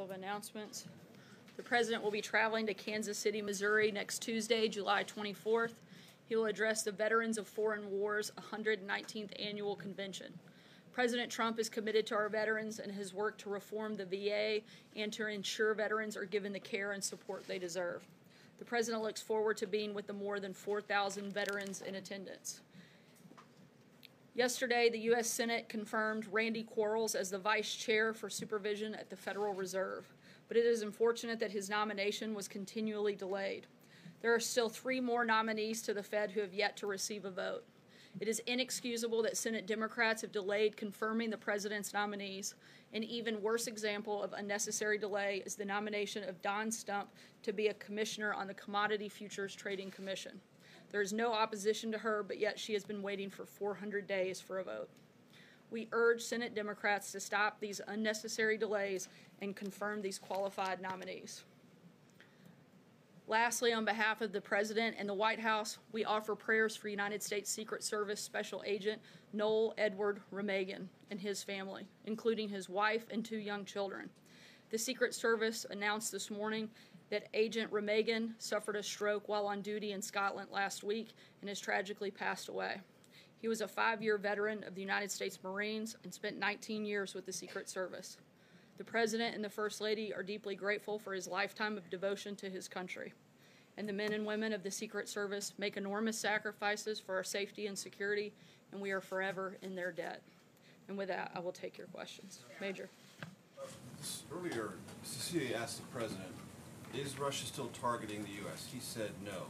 couple of announcements. The President will be traveling to Kansas City, Missouri next Tuesday, July 24th. He will address the Veterans of Foreign Wars 119th Annual Convention. President Trump is committed to our veterans and has worked to reform the VA and to ensure veterans are given the care and support they deserve. The President looks forward to being with the more than 4,000 veterans in attendance. Yesterday, the U.S. Senate confirmed Randy Quarles as the Vice Chair for Supervision at the Federal Reserve, but it is unfortunate that his nomination was continually delayed. There are still 3 more nominees to the Fed who have yet to receive a vote. It is inexcusable that Senate Democrats have delayed confirming the President's nominees. An even worse example of unnecessary delay is the nomination of Don Stump to be a commissioner on the Commodity Futures Trading Commission. There is no opposition to her, but yet she has been waiting for 400 days for a vote. We urge Senate Democrats to stop these unnecessary delays and confirm these qualified nominees. Lastly, on behalf of the President and the White House, we offer prayers for United States Secret Service Special Agent Noel Edward Remagen and his family, including his wife and 2 young children. The Secret Service announced this morning that Agent Remagen suffered a stroke while on duty in Scotland last week and has tragically passed away. He was a 5-year veteran of the United States Marines and spent 19 years with the Secret Service. The President and the First Lady are deeply grateful for his lifetime of devotion to his country. And the men and women of the Secret Service make enormous sacrifices for our safety and security, and we are forever in their debt. And with that, I will take your questions. Major. Earlier, Cecilia asked the President, is Russia still targeting the U.S.? He said no.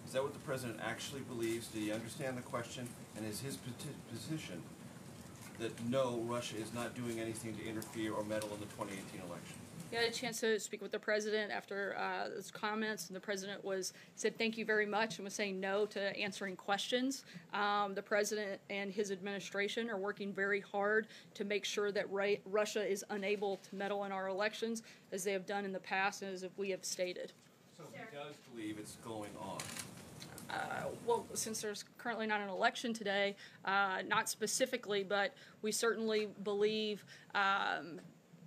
Is that what the President actually believes? Did he understand the question? And is his position that no, Russia is not doing anything to interfere or meddle in the 2018 election? I had a chance to speak with the President after those comments, and the President said thank you very much and was saying no to answering questions. The President and his administration are working very hard to make sure that Russia is unable to meddle in our elections, as they have done in the past and as we have stated. So he does believe it's going on? Well, since there's currently not an election today, not specifically, but we certainly believe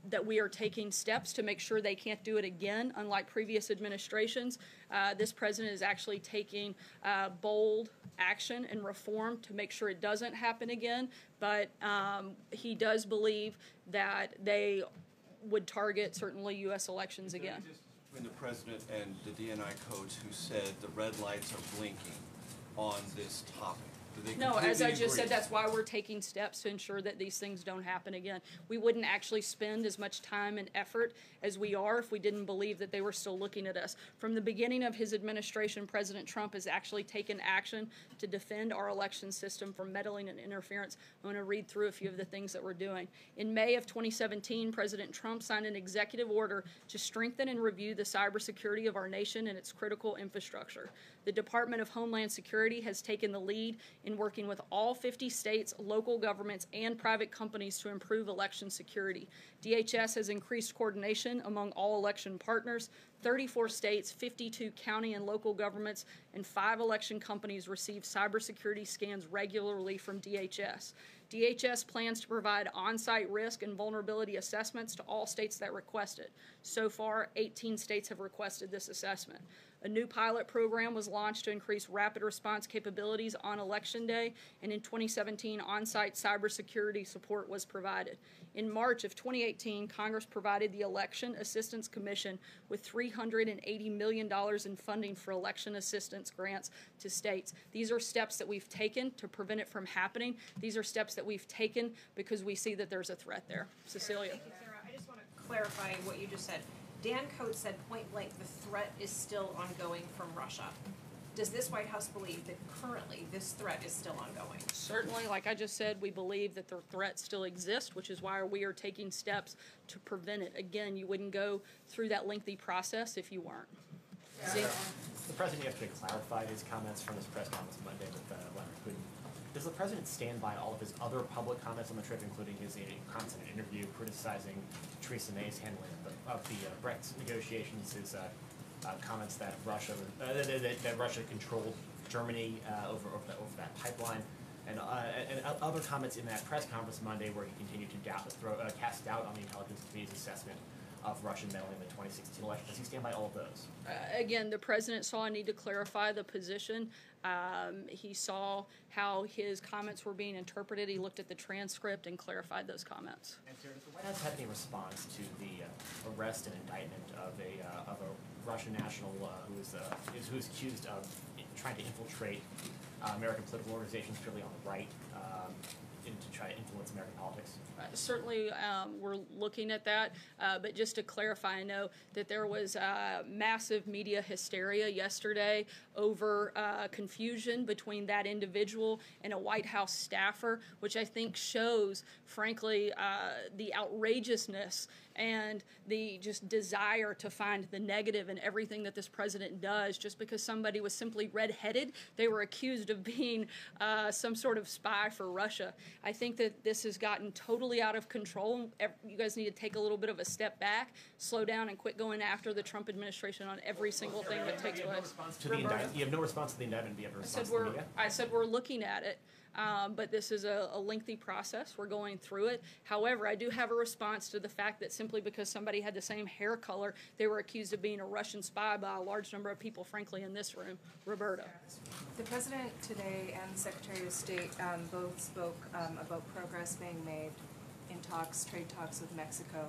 that we are taking steps to make sure they can't do it again. Unlike previous administrations, this President is actually taking bold action and reform to make sure it doesn't happen again. But he does believe that they would target certainly U.S. elections again. Between the President and the DNI codes who said the red lights are blinking on this topic? No, as I just said, that's why we're taking steps to ensure that these things don't happen again. We wouldn't actually spend as much time and effort as we are if we didn't believe that they were still looking at us. From the beginning of his administration, President Trump has actually taken action to defend our election system from meddling and interference. I'm going to read through a few of the things that we're doing. In May of 2017, President Trump signed an executive order to strengthen and review the cybersecurity of our nation and its critical infrastructure. The Department of Homeland Security has taken the lead in working with all 50 states, local governments, and private companies to improve election security. DHS has increased coordination among all election partners. 34 states, 52 county and local governments, and 5 election companies receive cybersecurity scans regularly from DHS. DHS plans to provide on-site risk and vulnerability assessments to all states that request it. So far, 18 states have requested this assessment. A new pilot program was launched to increase rapid response capabilities on Election Day, and in 2017, on-site cybersecurity support was provided. In March of 2018, Congress provided the Election Assistance Commission with $380 million in funding for election assistance grants to states. These are steps that we've taken to prevent it from happening. These are steps that we've taken because we see that there's a threat there. Cecilia. Thank you, Sarah. I just want to clarify what you just said. Dan Coates said point blank the threat is still ongoing from Russia. Does this White House believe that currently this threat is still ongoing? Certainly, like I just said, we believe that the threat still exists, which is why we are taking steps to prevent it. Again, you wouldn't go through that lengthy process if you weren't. The President yesterday clarified his comments from his press conference Monday with Vladimir Putin. Does the President stand by all of his other public comments on the trip, including his constant interview criticizing Theresa May's handling of the Brexit negotiations, his comments that Russia controlled Germany over that pipeline, and other comments in that press conference Monday where he continued to cast doubt on the Intelligence Committee's assessment of Russian meddling in the 2016 election. Does he stand by all of those? Again, the president saw a need to clarify the position. He saw how his comments were being interpreted. He looked at the transcript and clarified those comments. And sir, does the White House have any response to the arrest and indictment of a Russian national who's accused of trying to infiltrate American political organizations, particularly on the right, to try to influence American politics? Certainly, we're looking at that, but just to clarify, I know that there was massive media hysteria yesterday over confusion between that individual and a White House staffer, which I think shows, frankly, the outrageousness and the just desire to find the negative in everything that this president does. Just because somebody was simply redheaded, they were accused of being some sort of spy for Russia. I think that this has gotten totally out of control. You guys need to take a little bit of a step back, slow down, and quit going after the Trump administration on every single thing that takes place. You have no response to the indictment, but you have a response to the media? I said we're looking at it. But this is a lengthy process. We're going through it. However, I do have a response to the fact that simply because somebody had the same hair color, they were accused of being a Russian spy by a large number of people, frankly, in this room. Roberta. The President today and the Secretary of State both spoke about progress being made in trade talks with Mexico.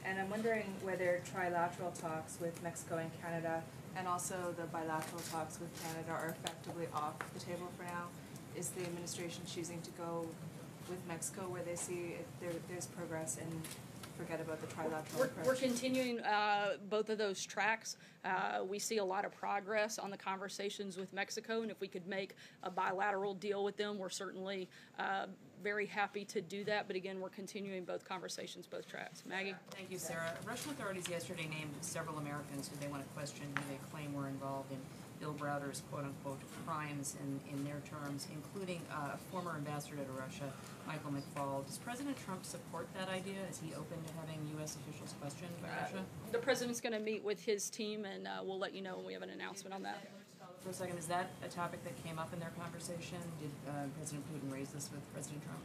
And I'm wondering whether trilateral talks with Mexico and Canada and also the bilateral talks with Canada are effectively off the table for now. Is the administration choosing to go with Mexico where they see there's progress and forget about the trilateral approach? We're continuing both of those tracks. We see a lot of progress on the conversations with Mexico, and if we could make a bilateral deal with them, we're certainly very happy to do that. But again, we're continuing both conversations, both tracks. Maggie? Thank you, Sarah. Russian authorities yesterday named several Americans who they want to question who they claim were involved in Bill Browder's quote-unquote crimes in their terms, including a former ambassador to Russia, Michael McFaul. Does President Trump support that idea? Is he open to having U.S. officials questioned by Russia? The president's going to meet with his team, and we'll let you know when we have an announcement on that. For a second, is that a topic that came up in their conversation? Did President Putin raise this with President Trump?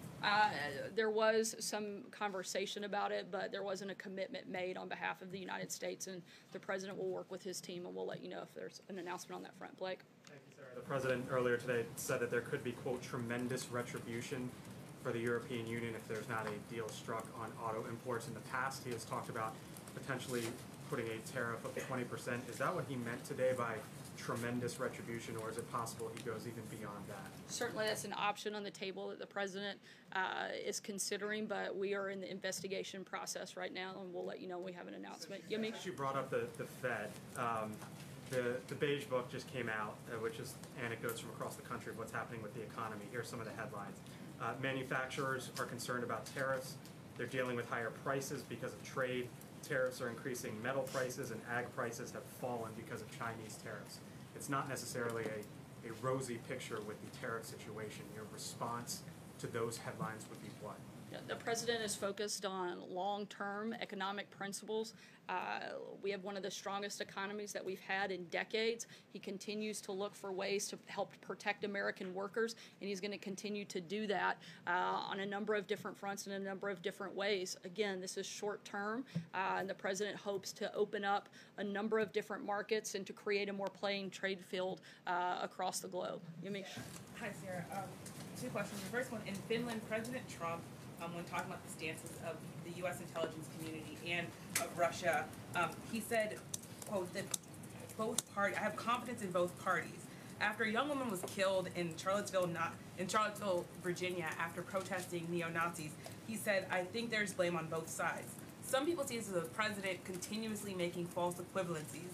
There was some conversation about it, but there wasn't a commitment made on behalf of the United States, and the president will work with his team, and we'll let you know if there's an announcement on that front. Blake? Thank you, Sarah. The president earlier today said that there could be, quote, tremendous retribution for the European Union if there's not a deal struck on auto imports. In the past, he has talked about potentially putting a tariff of 20%. Is that what he meant today by tremendous retribution, or is it possible he goes even beyond that? Certainly that's an option on the table that the president is considering, but we are in the investigation process right now, and we'll let you know when we have an announcement. Yemi? You brought up the Fed. The Beige Book just came out, which is anecdotes from across the country of what's happening with the economy. Here's some of the headlines. Manufacturers are concerned about tariffs. They're dealing with higher prices because of trade. Tariffs are increasing metal prices, and ag prices have fallen because of Chinese tariffs. It's not necessarily a rosy picture with the tariff situation. Your response to those headlines would be what? Yeah, the president is focused on long-term economic principles. We have one of the strongest economies that we've had in decades. He continues to look for ways to help protect American workers, and he's going to continue to do that on a number of different fronts in a number of different ways. Again, this is short-term, and the president hopes to open up a number of different markets and to create a more playing trade field across the globe. Yumi? Hi, Sarah. Two questions. The first one, in Finland, President Trump, when talking about the stances of the U.S. intelligence community and of Russia, he said, quote, that I have confidence in both parties. After a young woman was killed in Charlottesville, Virginia, after protesting neo-Nazis, he said, I think there's blame on both sides. Some people see this as a president continuously making false equivalences.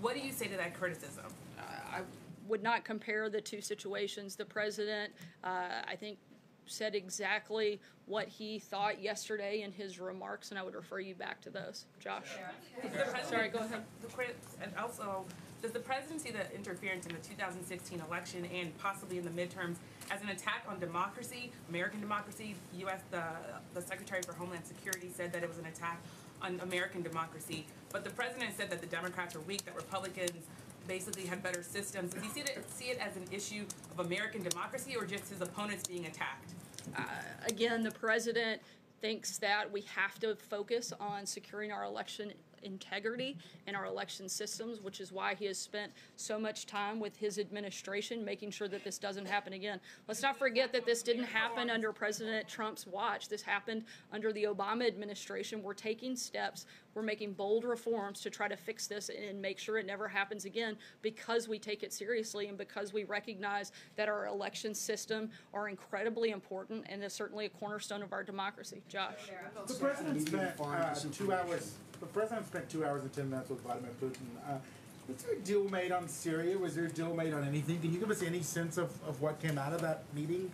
What do you say to that criticism? I would not compare the two situations. The president, I think, said exactly what he thought yesterday in his remarks, and I would refer you back to those. Josh? Sorry, go ahead. And also, does the president see the interference in the 2016 election and possibly in the midterms as an attack on democracy, American democracy? The Secretary for Homeland Security said that it was an attack on American democracy, but the president said that the Democrats are weak, that Republicans basically had better systems. Does he see it as an issue of American democracy or just his opponents being attacked? Again, the president thinks that we have to focus on securing our election integrity in our election systems, which is why he has spent so much time with his administration making sure that this doesn't happen again. Let's not forget that this didn't happen under President Trump's watch. This happened under the Obama administration. We're taking steps. We're making bold reforms to try to fix this and make sure it never happens again because we take it seriously and because we recognize that our election system are incredibly important and is certainly a cornerstone of our democracy. Josh. The president spent 2 hours. The president spent 2 hours and 10 minutes with Vladimir Putin. Was there a deal made on Syria? Was there a deal made on anything? Can you give us any sense of what came out of that meeting?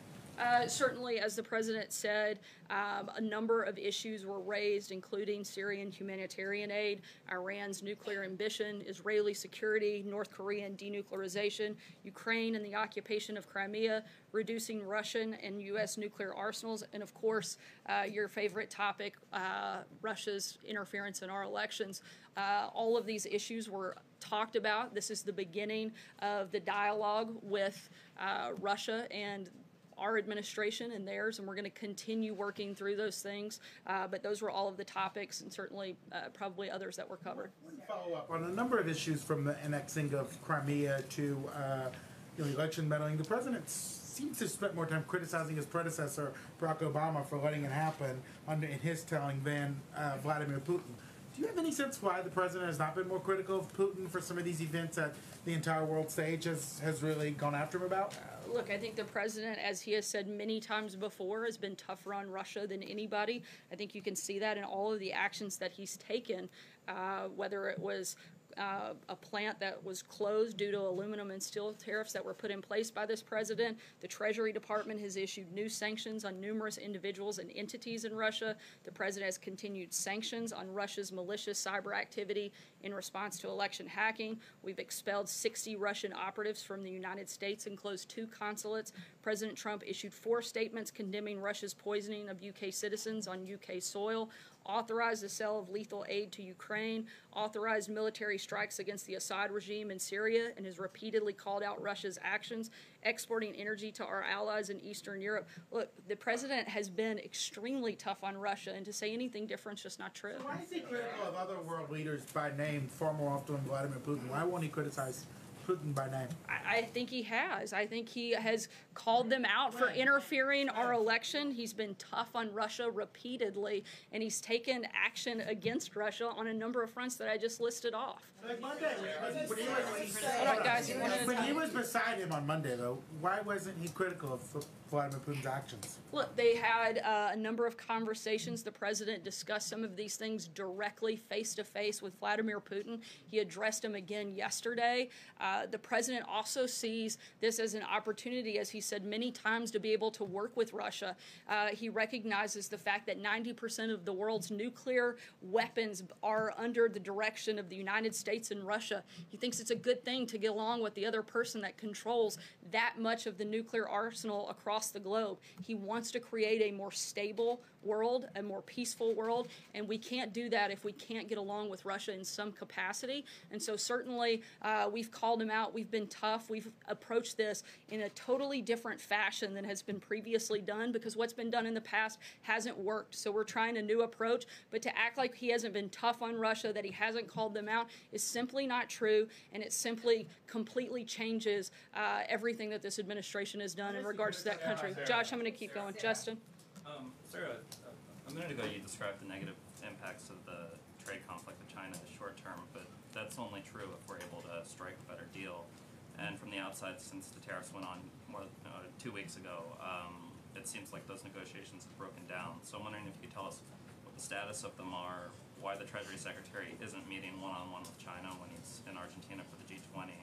Certainly, as the president said, a number of issues were raised, including Syrian humanitarian aid, Iran's nuclear ambition, Israeli security, North Korean denuclearization, Ukraine and the occupation of Crimea, reducing Russian and U.S. nuclear arsenals, and of course, your favorite topic, Russia's interference in our elections. All of these issues were talked about. This is the beginning of the dialogue with Russia and our administration and theirs, and we're going to continue working through those things. But those were all of the topics, and certainly probably others that were covered. One follow-up on a number of issues, from the annexing of Crimea to election meddling. The president seems to have spent more time criticizing his predecessor, Barack Obama, for letting it happen in his telling than Vladimir Putin. Do you have any sense why the president has not been more critical of Putin for some of these events that the entire world stage has really gone after him about? Look, I think the president, as he has said many times before, has been tougher on Russia than anybody. I think you can see that in all of the actions that he's taken, whether it was a plant that was closed due to aluminum and steel tariffs that were put in place by this president. The Treasury Department has issued new sanctions on numerous individuals and entities in Russia. The president has continued sanctions on Russia's malicious cyber activity in response to election hacking. We've expelled 60 Russian operatives from the United States and closed 2 consulates. President Trump issued 4 statements condemning Russia's poisoning of UK citizens on UK soil, authorized the sale of lethal aid to Ukraine, authorized military strikes against the Assad regime in Syria, and has repeatedly called out Russia's actions, exporting energy to our allies in Eastern Europe. Look, the president has been extremely tough on Russia, and to say anything different is just not true. So why is he critical of other world leaders by name far more often than Vladimir Putin? Why won't he criticize Putin by name? I think he has. I think he has called them out for interfering our election. He's been tough on Russia repeatedly, and he's taken action against Russia on a number of fronts that I just listed off. Like Monday, Hold on, guys. when he was beside him on Monday, though, why wasn't he critical of Vladimir Putin's actions? Look, they had a number of conversations. The president discussed some of these things directly, face-to-face with Vladimir Putin. He addressed him again yesterday. The president also sees this as an opportunity, as he said many times, to be able to work with Russia. He recognizes the fact that 90% of the world's nuclear weapons are under the direction of the United States and Russia. He thinks it's a good thing to get along with the other person that controls that much of the nuclear arsenal across the globe. He wants to create a more stable world, a more peaceful world, and we can't do that if we can't get along with Russia in some capacity. And so certainly we've called him out. We've been tough. We've approached this in a totally different fashion than has been previously done, because what's been done in the past hasn't worked. So we're trying a new approach, but to act like he hasn't been tough on Russia, that he hasn't called them out, is simply not true, and it simply completely changes everything that this administration has done in regards to that country. Josh, I'm going to keep going. Justin? Sarah, a minute ago you described the negative impacts of the trade conflict with China as short term, but that's only true if we're able to strike a better deal. And from the outside, since the tariffs went on 2 weeks ago, it seems like those negotiations have broken down. So I'm wondering if you could tell us what the status of them are, why the Treasury Secretary isn't meeting one-on-one with China when he's in Argentina for the G20,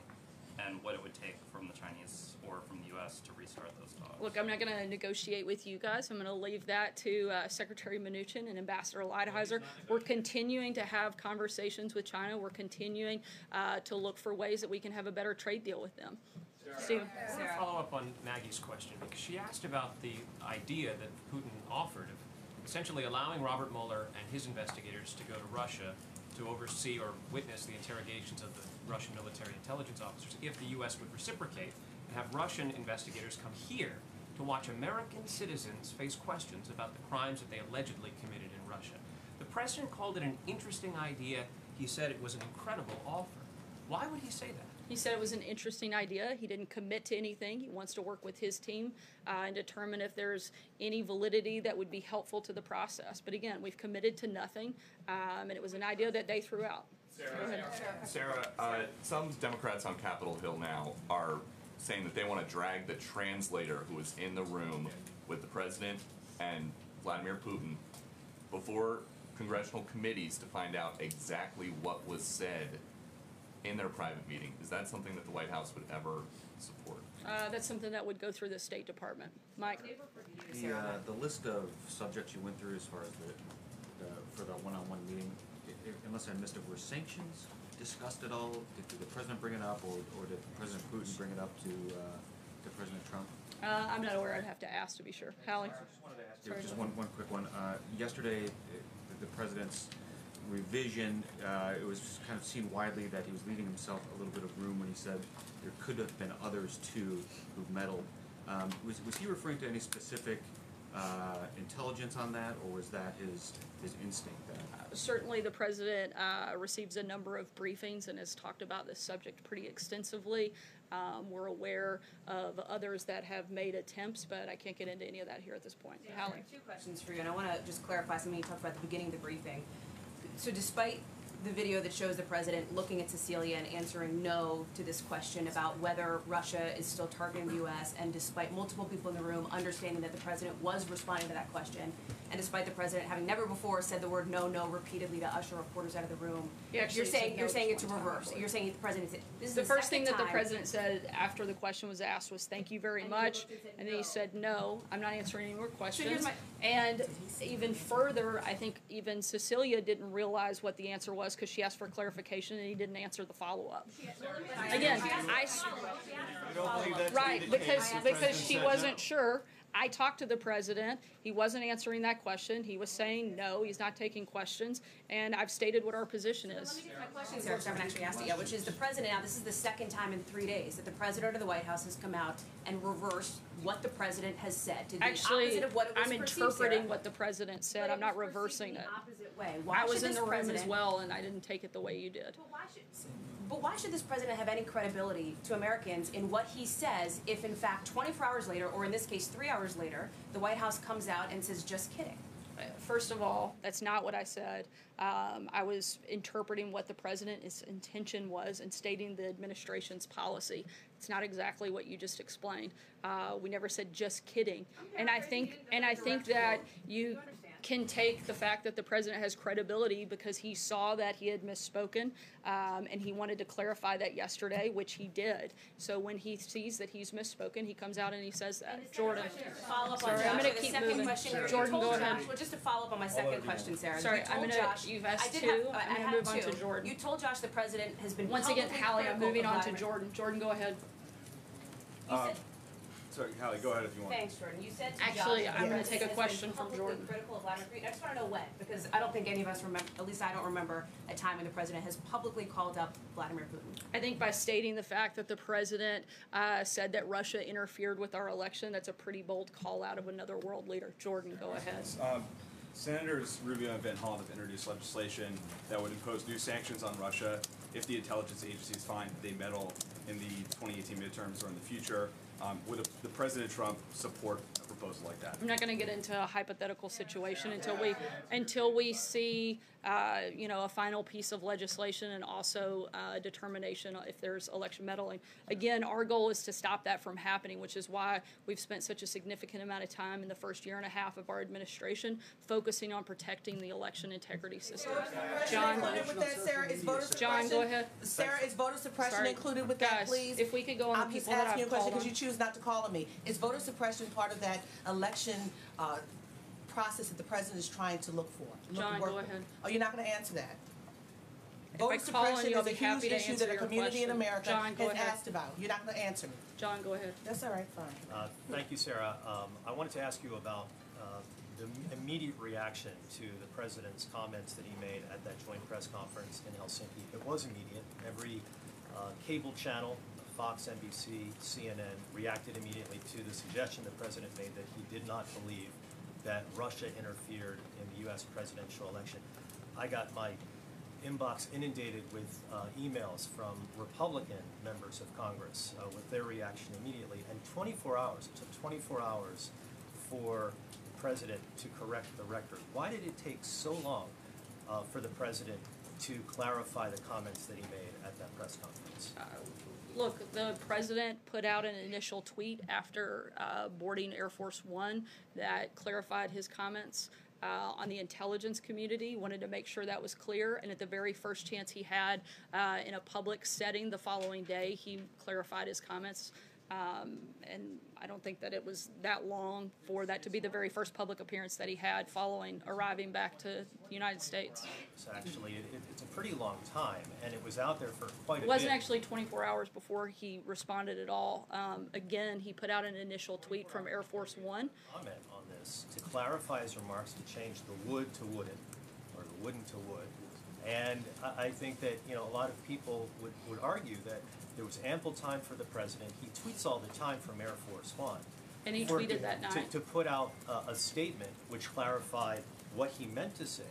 and what it would take from the Chinese or from the U.S. to restart those talks. Look, I'm not going to negotiate with you guys. I'm going to leave that to Secretary Mnuchin and Ambassador Lighthizer. We're continuing to have conversations with China. We're continuing to look for ways that we can have a better trade deal with them. Stephen. I want to follow up on Maggie's question, because she asked about the idea that Putin offered of essentially allowing Robert Mueller and his investigators to go to Russia to oversee or witness the interrogations of the Russian military intelligence officers if the U.S. would reciprocate and have Russian investigators come here to watch American citizens face questions about the crimes that they allegedly committed in Russia. The president called it an interesting idea. He said it was an incredible offer. Why would he say that? He said it was an interesting idea. He didn't commit to anything. He wants to work with his team and determine if there's any validity that would be helpful to the process. But again, we've committed to nothing, and it was an idea that they threw out. Sarah, some Democrats on Capitol Hill now are saying that they want to drag the translator who was in the room with the president and Vladimir Putin before congressional committees to find out exactly what was said in their private meeting. Is that something that the White House would ever support? That's something that would go through the State Department. Mike? The list of subjects you went through as far as for the one-on-one meeting, unless I missed it, were sanctions discussed at all? Did the president bring it up, or did President Putin bring it up to President Trump? I'm not aware. I'd have to ask to be sure. Hallie? I just wanted to ask you just one quick one. Yesterday, the president's revision, it was kind of seen widely that he was leaving himself a little bit of room when he said there could have been others too who meddled. Was he referring to any specific intelligence on that, or was that his instinct then? Certainly the president receives a number of briefings and has talked about this subject pretty extensively. We're aware of others that have made attempts, but I can't get into any of that here at this point. Yeah, Hallie? two questions for you, and I want to just clarify something you talked about at the beginning of the briefing. So despite the video that shows the president looking at Cecilia and answering no to this question about whether Russia is still targeting the U.S., and despite multiple people in the room understanding that the president was responding to that question, and despite the president having never before said the word no repeatedly to usher reporters out of the room, you're saying it's a reverse. You're saying the president said, this is the first thing that the time. president said after the question was asked was thank you very much, and then he said no, I'm not answering any more questions. And even further, I think even Cecilia didn't realize what the answer was because she asked for clarification and he didn't answer the follow-up. Again, right, because she wasn't sure. I talked to the president. He wasn't answering that question. He was saying no, he's not taking questions, and I've stated what our position is. Let me get my question, Sarah, because I haven't actually asked it yet, which is the president, now this is the second time in 3 days that the president of the White House has come out and reversed what the president has said. To the opposite of what it was I'm interpreting what the president said. I'm not reversing it. Opposite way. I was in the room as well, and I didn't take it the way you did. But why should this president have any credibility to Americans in what he says if, in fact, 24 hours later, or in this case, 3 hours later, the White House comes out and says, just kidding? First of all, that's not what I said. I was interpreting what the president's intention was and stating the administration's policy. It's not exactly what you just explained. We never said just kidding. And I think that you can take the fact that the president has credibility because he saw that he had misspoken, and he wanted to clarify that yesterday, which he did. So when he sees that he's misspoken, he comes out and he says that. Jordan. Follow up on Sorry, I'm Josh. going to keep second moving. question here. Jordan, go ahead. Well, just to follow up on my second question, Sarah. Sorry, Josh, you've asked I did two. have, I'm going to move on to Jordan. You told Josh the president has been Once again, publicly Hallie, I'm critical moving of on to Vladimir. Jordan. Jordan, go ahead. You said, Sorry, Hallie, go ahead if you want. thanks, Jordan. You said to Actually, Josh, I'm gonna the take a president has question been from publicly Jordan. critical of Vladimir Putin. I just want to know when, because I don't think any of us remember, at least I don't remember, a time when the president has publicly called up Vladimir Putin. I think by stating the fact that the president said that Russia interfered with our election, that's a pretty bold call out of another world leader. Jordan, go ahead. Senators Rubio and Van Hollen have introduced legislation that would impose new sanctions on Russia if the intelligence agencies find that they meddle in the 2018 midterms or in the future. Would the President Trump support a proposal like that? I'm not going to get into a hypothetical situation until we see a final piece of legislation and also determination if there's election meddling. Again, our goal is to stop that from happening, which is why we've spent such a significant amount of time in the first year and a half of our administration focusing on protecting the election integrity system. John, with that, Sarah, is voter John, go ahead. Sarah, is voter suppression Sorry. included with that, Guys, please? if we could go on I'm the just people that asking you I've a question called because on. you choose not to call on me. Is voter suppression part of that election process that the president is trying to look for? John, go ahead. Oh, you're not going to answer that? If Voter I call on suppression you, I'll is a be huge happy to issue answer that a your community in question. America John, go has ahead. asked about. You're not going to answer me. John, go ahead. That's all right, fine. Thank you, Sarah. I wanted to ask you about the immediate reaction to the president's comments that he made at that joint press conference in Helsinki. It was immediate. Every cable channel Fox, NBC, CNN reacted immediately to the suggestion the president made that he did not believe that Russia interfered in the U.S. presidential election. I got my inbox inundated with emails from Republican members of Congress with their reaction immediately. And 24 hours, it took 24 hours for the president to correct the record. Why did it take so long for the president to clarify the comments that he made at that press conference? Look, the president put out an initial tweet after boarding Air Force One that clarified his comments on the intelligence community, wanted to make sure that was clear, and at the very first chance he had in a public setting the following day, he clarified his comments. And I don't think that it was that long for that to be the very first public appearance that he had following arriving back to the United States. So actually, it's a pretty long time, and it was out there for quite a bit. It wasn't actually 24 hours before he responded at all. Again, he put out an initial tweet from Air Force One. Comment on this to clarify his remarks to change the wood to wooden, or the wooden to wood. And I think that, you know, a lot of people would argue that there was ample time for the president. He tweets all the time from Air Force One. And he tweeted that night. To put out a statement which clarified what he meant to say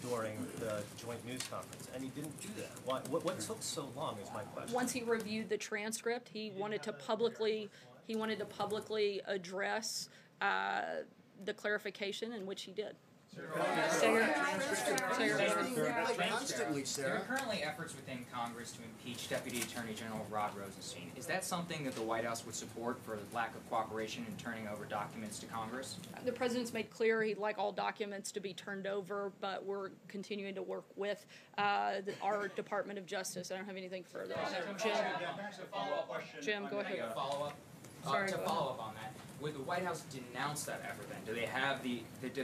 during the joint news conference, and he didn't do that. What took so long is my question. Once he reviewed the transcript, he wanted to publicly address the clarification, in which he did. Constantly, Sarah. There are currently efforts within Congress to impeach Deputy Attorney General Rod Rosenstein. Is that something that the White House would support for the lack of cooperation in turning over documents to Congress? The president's made clear he'd like all documents to be turned over, but we're continuing to work with our Department of Justice. I don't have anything further on that. Jim, go ahead. Sorry, to follow up on that, would the White House denounce that effort then? Do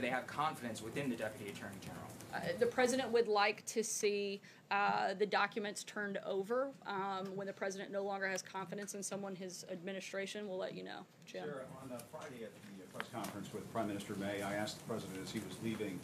they have confidence within the Deputy Attorney General? The president would like to see the documents turned over. When the president no longer has confidence in someone, his administration will let you know. Jim? Sure. On Friday at the press conference with Prime Minister May, I asked the president as he was leaving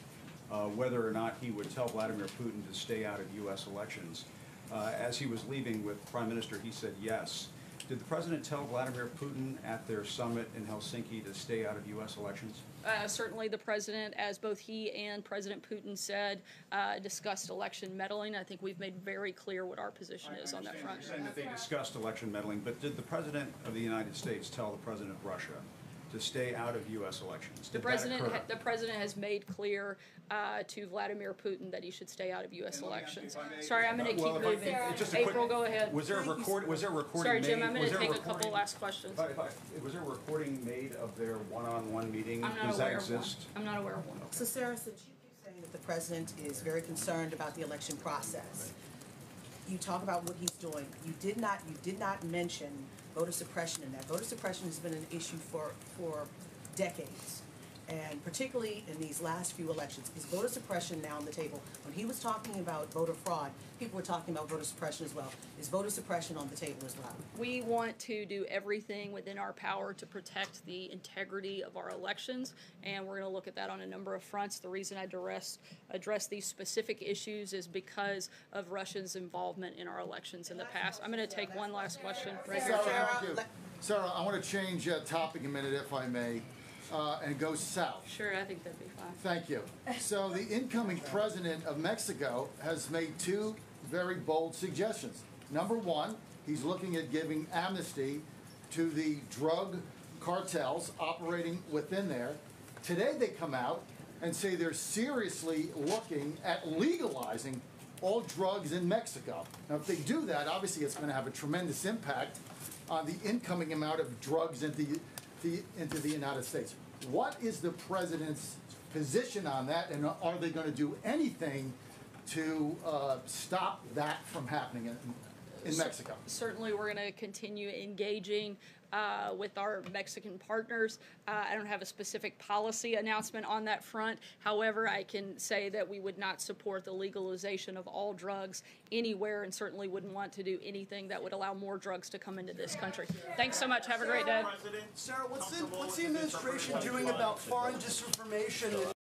whether or not he would tell Vladimir Putin to stay out of U.S. elections. As he was leaving with Prime Minister, he said yes. Did the president tell Vladimir Putin at their summit in Helsinki to stay out of U.S. elections? Certainly the president, as both he and President Putin said, discussed election meddling. I think we've made very clear what our position is on that front. You're saying that they discussed election meddling, but did the president of the United States tell the president of Russia to stay out of U.S. elections? The president has made clear to Vladimir Putin that he should stay out of U.S. elections. Sorry, I'm going to keep moving. April, go ahead. Was there a recording Sorry, Jim, I'm going to take a couple last questions. Was there a recording made of their one-on-one meeting? Does that exist? I'm not aware of one. So Sarah, since you keep saying that the president is very concerned about the election process, you talk about what he's doing. You did not mention voter suppression in that. Voter suppression has been an issue for decades, and particularly in these last few elections. Is voter suppression now on the table? When he was talking about voter fraud, people were talking about voter suppression as well. Is voter suppression on the table as well? We want to do everything within our power to protect the integrity of our elections, and we're going to look at that on a number of fronts. The reason I address these specific issues is because of Russia's involvement in our elections in the past. I'm going to take one last question. Right here, Jim. Sarah, I want to change topic a minute, if I may, and go south. Sure, I think that'd be fine. Thank you. So the incoming president of Mexico has made two very bold suggestions. Number one, he's looking at giving amnesty to the drug cartels operating within there. Today they come out and say they're seriously looking at legalizing all drugs in Mexico. Now, if they do that, obviously it's going to have a tremendous impact on the incoming amount of drugs into the United States. What is the president's position on that, and are they going to do anything to stop that from happening in Mexico? Certainly, we're going to continue engaging with our Mexican partners. I don't have a specific policy announcement on that front. However, I can say that we would not support the legalization of all drugs anywhere, and certainly wouldn't want to do anything that would allow more drugs to come into this country. Thanks so much. Have a great day. Sarah, what's the administration doing about foreign disinformation?